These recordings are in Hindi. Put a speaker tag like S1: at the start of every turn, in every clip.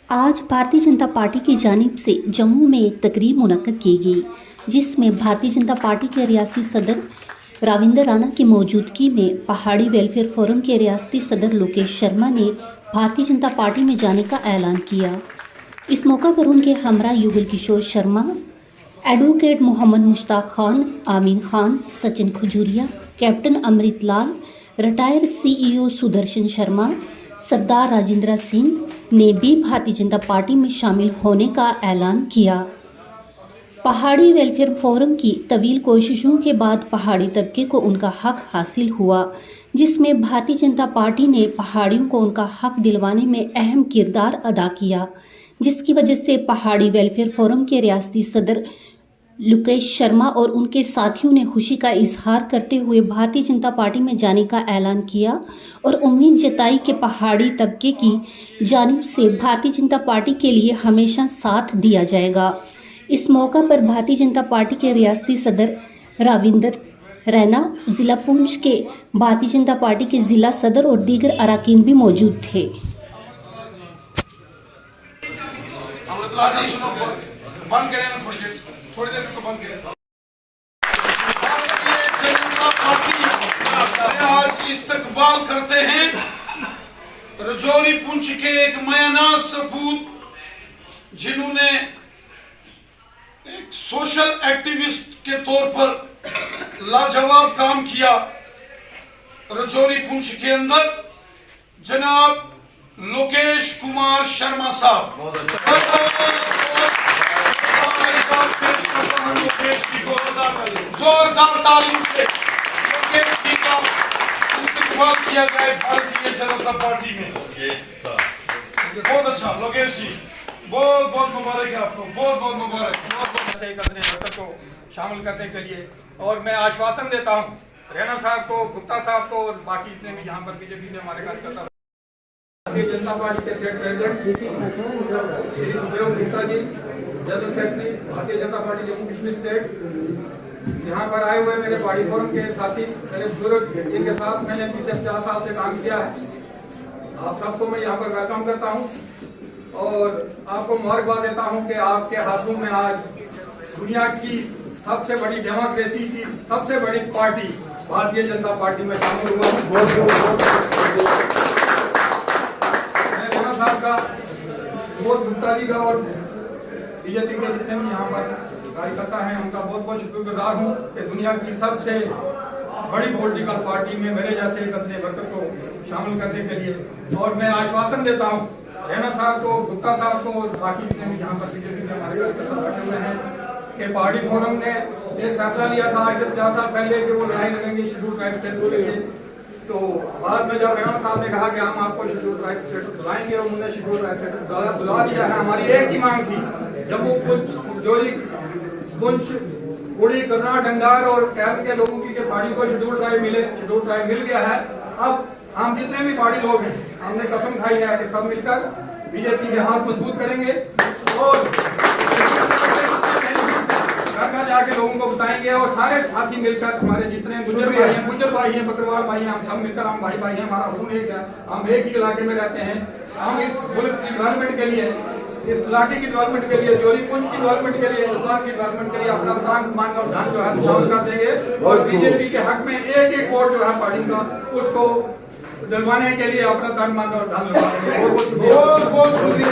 S1: आज भारतीय जनता पार्टी की जानिब से जम्मू में एक तकरीब मुनक्कद की गई, जिसमें भारतीय जनता पार्टी के रियासी सदर राविंदर राणा की मौजूदगी में पहाड़ी वेलफेयर फोरम के रियासती सदर लोकेश शर्मा ने भारतीय जनता पार्टी में जाने का ऐलान किया। इस मौका पर उनके हमरा युगल किशोर शर्मा, एडवोकेट मोहम्मद मुश्ताक खान, आमीन Khan, Sachin Khajuria, captain Amrit Lal, retired CEO Sudarshan Sharma, सरदार राजेंद्र सिंह ने भी भारतीय जनता पार्टी में शामिल होने का ऐलान किया। पहाड़ी वेलफेयर फोरम की तवील कोशिशों के बाद पहाड़ी तबके को उनका हक हासिल हुआ, जिसमें भारतीय जनता पार्टी ने पहाड़ियों को उनका हक दिलवाने में अहम किरदार अदा किया, जिसकी वजह से पहाड़ी वेलफेयर फोरम के रियासती सदर लोकेश शर्मा और उनके साथियों ने खुशी का इजहार करते हुए भारतीय जनता पार्टी में जाने का ऐलान किया और उम्मीद जताई कि पहाड़ी तबके की जानिब से भारतीय जनता पार्टी के लिए हमेशा साथ दिया जाएगा। इस मौका पर भारतीय जनता पार्टी के रियासती सदर राविंदर रैना, जिला पुंछ के भारतीय जनता पार्टी के जिला सदर और दीगर अरकान भी मौजूद थे।
S2: बंद करें ना, थोड़ी देर इसको बंद करें। आज इस्तकबाल करते हैं रजौरी पुंछ के एक मयानाज सपूत, जिन्होंने एक सोशल एक्टिविस्ट के तौर पर लाजवाब काम किया रजौरी पुंछ के अंदर, जनाब लोकेश कुमार शर्मा साहब। जोरदार तालीम से लोकेश जी का इस्तेमाल किया जाए भारतीय जनता पार्टी में। बहुत अच्छा लोकेश जी, बहुत बहुत मुबारक है आपको, बहुत बहुत मुबारक
S3: एक अपने वर्कर को शामिल करने के लिए। और मैं आश्वासन देता हूँ रैना साहब को, गुप्ता साहब को और बाकी जितने भी यहाँ पर बीजेपी में हमारे कार्यकर्ता, भारतीय जनता पार्टी के state president Gupta ji, general secretary Bharatiya Janata party Jammu Kashmir state, यहाँ पर आए हुए मेरे पहाड़ी फोरम के साथी, मेरे बुजुर्ग, जिनके साथ मैंने पिछले 4 साल से काम किया है, आप सबको मैं यहाँ पर वेलकम करता हूँ और आपको मुबारकबाद देता हूँ कि आपके हाथों में आज दुनिया की सबसे बड़ी डेमोक्रेसी की सबसे बड़ी पार्टी भारतीय जनता पार्टी में शामिल हुआ हूँ। मैं राणा साहब का, बहुत गुप्ता जी का और बीजेपी के जितने भी यहाँ पर कार्यकर्ता हैं उनका बहुत बहुत शुक्रगुजार हूँ कि दुनिया की सबसे बड़ी पॉलिटिकल पार्टी में मेरे जैसे एक अपने वर्कर को शामिल करने के लिए। और मैं आश्वासन देता हूँ रैना साहब को, गुप्ता साहब को और बाकी जितने भी यहाँ पर बीजेपी के हमारे कार्यकर्ता बैठे हुए हैं कि पहाड़ी फोरम ने एक फैसला लिया था आज से 4 साल पहले कि वो लड़ाई लड़ेंगे शेड्यूल ट्राइब स्टेट को लेके। तो बाद में जब रैना साहब ने कहा कि हम आपको शेड्यूल ट्राइब स्टेट बुलाएंगे और उन्होंने शेड्यूल ट्राइब स्टेट बुला दिया है, हमारी एक ही मांग थी, जम्मू पुंछ, जोरी पुंछ, उड़ी, करना, डंगार और कैल के लोगों की पहाड़ी को शेड्यूल ट्राइब मिले। शेड्यूल ट्राइब मिल गया है। अब हम जितने भी पहाड़ी लोग हैं, हमने कसम खाई है कि सब मिलकर बीजेपी के हाथ मजबूत करेंगे और घर घर जाके लोगों को बताएंगे और सारे साथी मिलकर, हमारे जितने गुजर भाई हैं, बकरवाल भाई हैं, हम सब मिलकर, हम भाई भाई हैं, हमारा खून एक है, हम एक ही इलाके में रहते हैं। हम इस मुल्क की डेवलपमेंट के लिए, इस इलाके की डेवलपमेंट के लिए, जोरी पुंछ की डेवलपमेंट के लिए, हिंदुस्तान की डेवलपमेंट के लिए अपना तान मान और धन जो है शामिल कर देंगे और बीजेपी के हक में एक एक वोट जो है पार्टी का उसको दिलवाने के लिए अपना तन मन और धन लगाएंगे। बहुत बहुत शुक्रिया।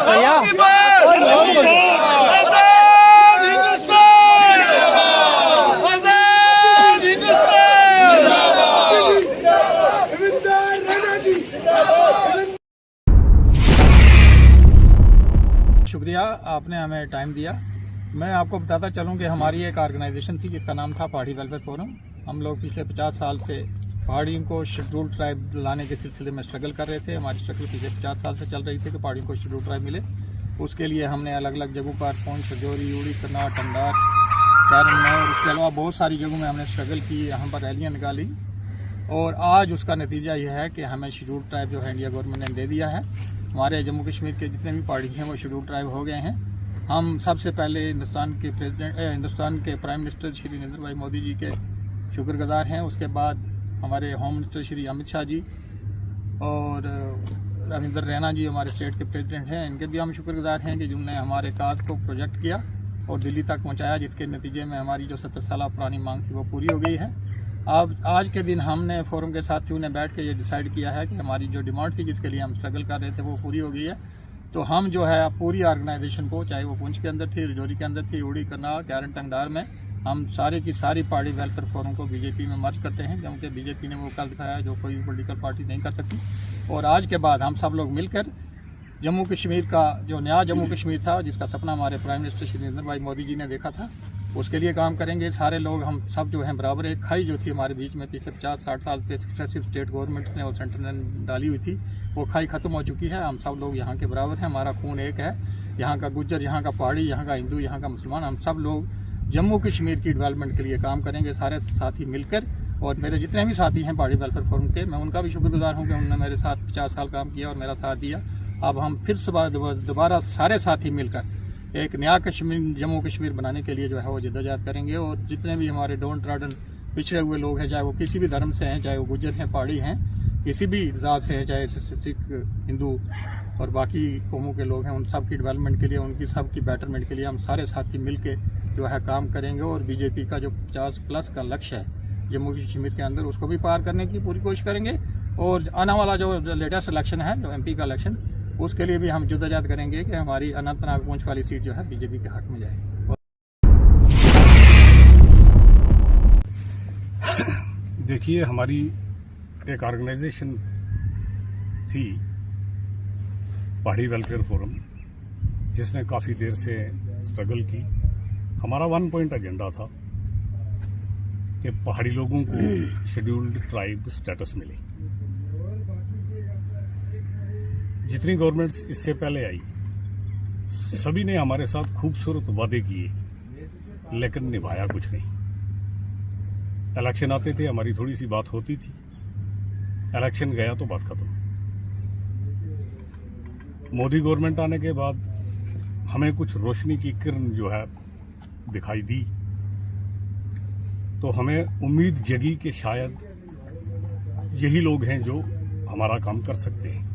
S4: भैया शुक्रिया, आपने हमें टाइम दिया। मैं आपको बताता चलूं कि हमारी एक ऑर्गेनाइजेशन थी जिसका नाम था पहाड़ी वेलफेयर फोरम। हम लोग पिछले 50 साल से पहाड़ियों को शेड्यूल ट्राइब लाने के सिलसिले में स्ट्रगल कर रहे थे। हमारी स्ट्रगल पिछले 50 साल से चल रही थी कि पहाड़ियों को शेड्यूल ट्राइब मिले। उसके लिए हमने अलग अलग जगहों पर पौंछ, सजौरी, यूड़ी, करनाल, टंडार, कैरन में और इसके अलावा बहुत सारी जगहों में हमने स्ट्रगल की, यहाँ पर रैलियाँ निकाली और आज उसका नतीजा यह है कि हमें शेड्यूल ट्राइब जो है इंडिया गवर्नमेंट ने दे दिया है। हमारे जम्मू कश्मीर के जितने भी पहाड़ी हैं वो शेड्यूल ट्राइब हो गए हैं। हम सबसे पहले हिंदुस्तान के प्राइम मिनिस्टर श्री नरेंद्र भाई मोदी जी के शुक्रगुजार हैं। उसके बाद हमारे होम मिनिस्टर श्री अमित शाह जी और रविंदर रैना जी हमारे स्टेट के प्रेसिडेंट हैं, इनके भी हम शुक्रगुजार हैं कि जिन्होंने हमारे काज को प्रोजेक्ट किया और दिल्ली तक पहुंचाया, जिसके नतीजे में हमारी जो 70 साल पुरानी मांग थी वो पूरी हो गई है। अब आज के दिन हमने फोरम के साथियों ने बैठ के ये डिसाइड किया है कि हमारी जो डिमांड थी जिसके लिए हम स्ट्रगल कर रहे थे वो पूरी हो गई है। तो हम जो है पूरी ऑर्गेनाइजेशन को, चाहे वो पुंछ के अंदर थी, रजौरी के अंदर थी, उड़ी, करनाल, कैरन, टंगडार में, हम सारे की सारी पहाड़ी वेलफेयर फोरम को बीजेपी में मर्ज करते हैं, क्योंकि बीजेपी ने वो कर दिखाया जो कोई पॉलिटिकल पार्टी नहीं कर सकती। और आज के बाद हम सब लोग मिलकर जम्मू कश्मीर का जो नया जम्मू कश्मीर था, जिसका सपना हमारे प्राइम मिनिस्टर श्री नरेंद्र भाई मोदी जी ने देखा था, उसके लिए काम करेंगे। सारे लोग हम सब जो हैं बराबर। एक खाई जो थी हमारे बीच में पिछले 50-60 साल से सक्सेसिव स्टेट गवर्नमेंट ने और सेंटर ने डाली हुई थी, वो खाई खत्म हो चुकी है। हम सब लोग यहाँ के बराबर हैं, हमारा खून एक है। यहाँ का गुज्जर, यहाँ का पहाड़ी, यहाँ का हिंदू, यहाँ का मुसलमान, हम सब लोग जम्मू कश्मीर की डेवलपमेंट के लिए काम करेंगे, सारे साथी मिलकर। और मेरे जितने भी साथी हैं पहाड़ी वेलफेयर फोरम के, मैं उनका भी शुक्रगुजार हूँ कि उन्होंने मेरे साथ 50 साल काम किया और मेरा साथ दिया। अब हम फिर दोबारा सारे साथी मिलकर एक नया कश्मीर, जम्मू कश्मीर बनाने के लिए जो है वो जद्दोजहद करेंगे। और जितने भी हमारे डाउन ट्रॉडन पिछड़े हुए लोग हैं, चाहे वो किसी भी धर्म से हैं, चाहे वो गुज्जर हैं, पहाड़ी हैं, किसी भी जात से हैं, चाहे सिख, हिंदू और बाकी कौमों के लोग हैं, उन सब की डेवलपमेंट के लिए, उनकी सब की बेटरमेंट के लिए हम सारे साथी मिलके जो है काम करेंगे। और बीजेपी का जो 50+ का लक्ष्य है जम्मू कश्मीर के अंदर, उसको भी पार करने की पूरी कोशिश करेंगे। और आने वाला जो लेटेस्ट इलेक्शन है, जो MP का इलेक्शन, उसके लिए भी हम जद्दोजहद करेंगे कि हमारी अनंतनाग पुंछ वाली सीट जो है बीजेपी के हक में जाए।
S5: देखिए, हमारी एक ऑर्गेनाइजेशन थी पहाड़ी वेलफेयर फोरम, जिसने काफ़ी देर से स्ट्रगल की। हमारा 1 पॉइंट एजेंडा था कि पहाड़ी लोगों को शेड्यूल्ड ट्राइब स्टेटस मिले। जितनी गवर्नमेंट्स इससे पहले आई, सभी ने हमारे साथ खूबसूरत वादे किए, लेकिन निभाया कुछ नहीं। इलेक्शन आते थे, हमारी थोड़ी सी बात होती थी, इलेक्शन गया तो बात खत्म। मोदी गवर्नमेंट आने के बाद हमें कुछ रोशनी की किरण जो है दिखाई दी, तो हमें उम्मीद जगी कि शायद यही लोग हैं जो हमारा काम कर सकते हैं।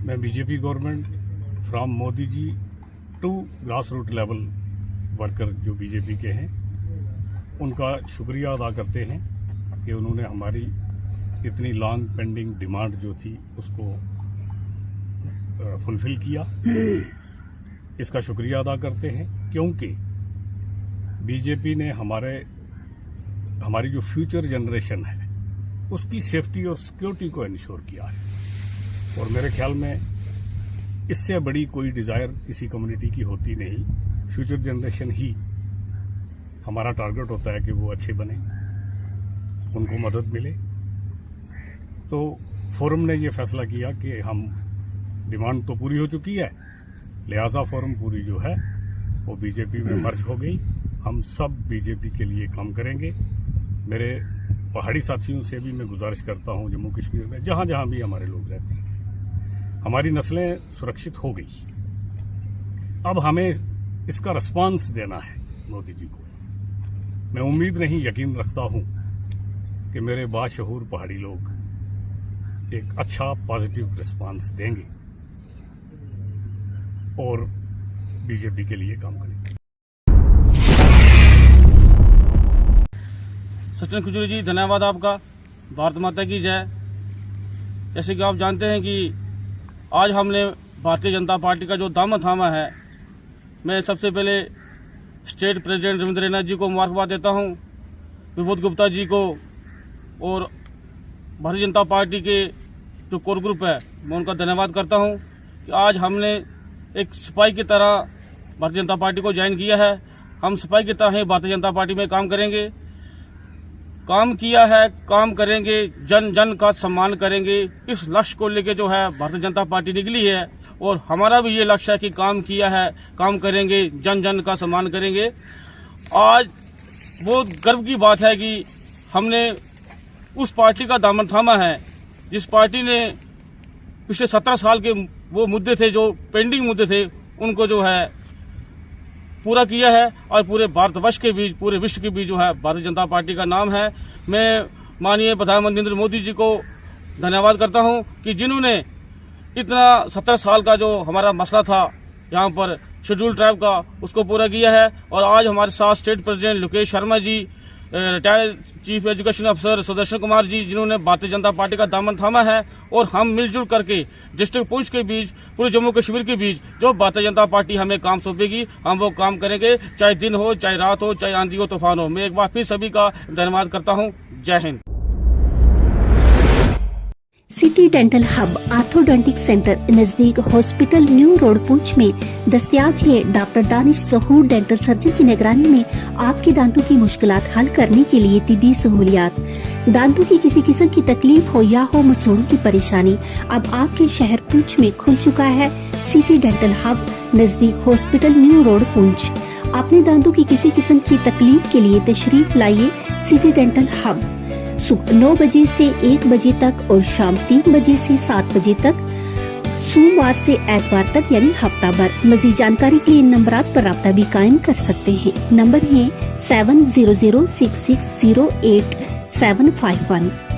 S5: मैं BJP government from Modi ji to grass root level worker जो बीजेपी के हैं, उनका शुक्रिया अदा करते हैं कि उन्होंने हमारी इतनी लॉन्ग पेंडिंग डिमांड जो थी उसको फुलफिल किया। इसका शुक्रिया अदा करते हैं, क्योंकि बीजेपी ने हमारी जो फ्यूचर जनरेशन है उसकी सेफ्टी और सिक्योरिटी को इंश्योर किया है। और मेरे ख्याल में इससे बड़ी कोई डिज़ायर किसी कम्युनिटी की होती नहीं। फ्यूचर जनरेशन ही हमारा टारगेट होता है कि वो अच्छे बने, उनको मदद मिले। तो फोरम ने ये फैसला किया कि हम डिमांड तो पूरी हो चुकी है, लिहाजा फोरम पूरी जो है वो बीजेपी में मर्ज हो गई। हम सब बीजेपी के लिए काम करेंगे। मेरे पहाड़ी साथियों से भी मैं गुजारिश करता हूं, जम्मू कश्मीर में जहां जहां भी हमारे लोग रहते हैं, हमारी नस्लें सुरक्षित हो गई। अब हमें इसका रिस्पांस देना है मोदी जी को। मैं उम्मीद नहीं, यकीन रखता हूं कि मेरे बाशऊर पहाड़ी लोग एक अच्छा पॉजिटिव रिस्पांस देंगे और बीजेपी के लिए काम करेंगे।
S6: सचिन खजूरी जी, धन्यवाद आपका। भारत माता की जय। जैसे कि आप जानते हैं कि आज हमने भारतीय जनता पार्टी का जो दामन थामा है, मैं सबसे पहले स्टेट प्रेसिडेंट रविंद्र रैना जी को मुबारकबाद देता हूं, विभूत गुप्ता जी को, और भारतीय जनता पार्टी के जो कोर ग्रुप है मैं उनका धन्यवाद करता हूं कि कि आज हमने एक सिपाही की तरह भारतीय जनता पार्टी को ज्वाइन किया है। हम सिपाही की तरह ही भारतीय जनता पार्टी में काम करेंगे, काम किया है, काम करेंगे, जन जन का सम्मान करेंगे। इस लक्ष्य को लेकर जो है भारतीय जनता पार्टी निकली है और हमारा भी ये लक्ष्य है कि काम किया है, काम करेंगे, जन जन का सम्मान करेंगे। आज बहुत गर्व की बात है कि हमने उस पार्टी का दामन थामा है जिस पार्टी ने पिछले 17 साल के वो मुद्दे थे, जो पेंडिंग मुद्दे थे, उनको जो है पूरा किया है और पूरे भारतवर्ष के बीच, पूरे विश्व के बीच जो है भारतीय जनता पार्टी का नाम है। मैं माननीय प्रधानमंत्री नरेंद्र मोदी जी को धन्यवाद करता हूं कि जिन्होंने इतना 17 साल का जो हमारा मसला था यहाँ पर शेड्यूल ट्राइब का, उसको पूरा किया है। और आज हमारे साथ state president Lokesh Sharma ji, retired chief education अफसर सुदर्शन कुमार जी, जिन्होंने भारतीय जनता पार्टी का दामन थामा है। और हम मिलजुल करके डिस्ट्रिक्ट पुंछ के बीच, पूरे जम्मू कश्मीर के बीच जो भारतीय जनता पार्टी हमें काम सौंपेगी, हम वो काम करेंगे, चाहे दिन हो, चाहे रात हो, चाहे आंधी हो, तूफान हो। मैं एक बार फिर सभी का धन्यवाद करता हूँ। जय Hind.
S1: City dental hub orthodontic center नजदीक हॉस्पिटल न्यू रोड पुंछ में दस्तयाब है। डॉक्टर दानिश सहूर डेंटल सर्जन की निगरानी में आपके दांतों की मुश्किलात हल करने के लिए तिब्बी सहूलियात। दांतों की किसी किस्म की तकलीफ हो या हो मसूड़ों की परेशानी, अब आपके शहर पुंछ में खुल चुका है सिटी डेंटल हब नजदीक हॉस्पिटल न्यू रोड पुंछ। अपने दांतों की किसी किस्म की तकलीफ के लिए तशरीफ लाइए सिटी डेंटल हब। सुबह 9 बजे से 1 बजे तक और शाम 3 बजे से 7 बजे तक, सोमवार से एतवार तक यानी हफ्ता भर। मजीद जानकारी के लिए इन नंबरात पर राब्ता भी कायम कर सकते हैं। नंबर है 7006608751।